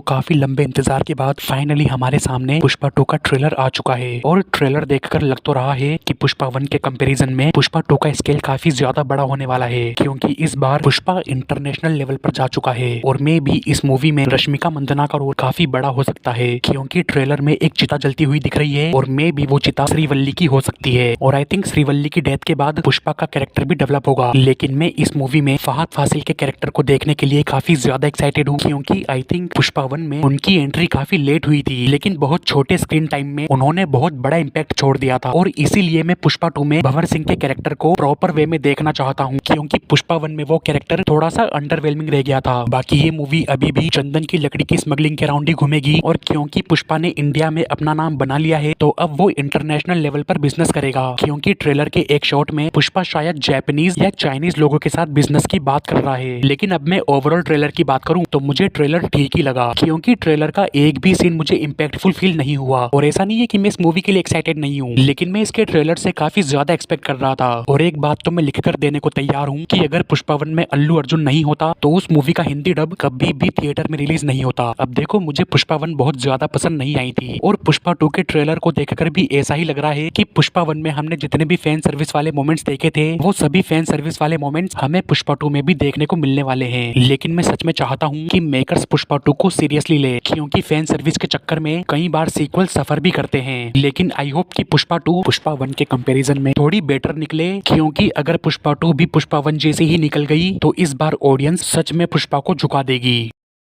काफी लंबे इंतजार के बाद फाइनली हमारे सामने पुष्पा 2 का ट्रेलर आ चुका है और ट्रेलर देखकर लग तो रहा है कि पुष्पा 1 के कंपैरिजन में पुष्पा 2 का स्केल काफी ज्यादा बड़ा होने वाला है, क्योंकि इस बार पुष्पा इंटरनेशनल लेवल पर जा चुका है और मे भी इस मूवी में रश्मिका मंदाना का रोल काफी बड़ा हो सकता है, क्योंकि ट्रेलर में एक चिता जलती हुई दिख रही है और मे भी वो चिता श्रीवल्ली की हो सकती है। और आई थिंक श्रीवल्ली की डेथ के बाद पुष्पा का कैरेक्टर भी डेवलप होगा। लेकिन मैं इस मूवी में फहद फासिल के कैरेक्टर को देखने के लिए काफी ज्यादा एक्साइटेड हूँ, क्योंकि आई थिंक पुष्पा 1 में उनकी एंट्री काफी लेट हुई थी, लेकिन बहुत छोटे स्क्रीन टाइम में उन्होंने बहुत बड़ा इम्पैक्ट छोड़ दिया था। और इसीलिए मैं पुष्पा 2 में भंवर सिंह के कैरेक्टर को प्रॉपर वे में देखना चाहता हूँ, क्योंकि पुष्पा 1 में वो कैरेक्टर थोड़ा सा अंडरवेलमिंग रह गया था। बाकी ये मूवी अभी भी चंदन की लकड़ी की स्मगलिंग के राउंड ही घूमेगी, और क्योंकि पुष्पा ने इंडिया में अपना नाम बना लिया है तो अब वो इंटरनेशनल लेवल पर बिजनेस करेगा, क्योंकि ट्रेलर के एक शॉट में पुष्पा शायद जापानीज या चाइनीज लोगों के साथ बिजनेस की बात कर रहा है। लेकिन अब मैं ओवरऑल ट्रेलर की बात करूं तो मुझे ट्रेलर ठीक ही लगा, क्योंकि ट्रेलर का एक भी सीन मुझे इम्पैक्टफुल फील नहीं हुआ। और ऐसा नहीं है कि मैं इस मूवी के लिए एक्साइटेड नहीं हूँ, लेकिन मैं इसके ट्रेलर से काफी ज्यादा एक्सपेक्ट कर रहा था। और एक बात तो मैं लिख कर देने को तैयार हूँ कि अगर पुष्पा 1 में अल्लू अर्जुन नहीं होता तो उस मूवी का हिंदी डब कभी भी थिएटर में रिलीज नहीं होता। अब देखो, मुझे पुष्पा 1 बहुत ज्यादा पसंद नहीं आई थी, और पुष्पा 2 के ट्रेलर को देखकर भी ऐसा ही लग रहा है कि पुष्पा 1 में हमने जितने भी फैन सर्विस वाले मोमेंट्स देखे थे वो सभी फैन सर्विस वाले मोमेंट्स हमें पुष्पा 2 में भी देखने को मिलने वाले हैं। लेकिन मैं सच में चाहता हूँ कि मेकर्स पुष्पा 2 को सीरियसली ले, क्योंकि फैन सर्विस के चक्कर में कई बार सीक्वल सफर भी करते हैं। लेकिन आई होप कि पुष्पा 2 पुष्पा 1 के कंपैरिजन में थोड़ी बेटर निकले, क्योंकि अगर पुष्पा 2 भी पुष्पा 1 जैसे ही निकल गई तो इस बार ऑडियंस सच में पुष्पा को झुका देगी।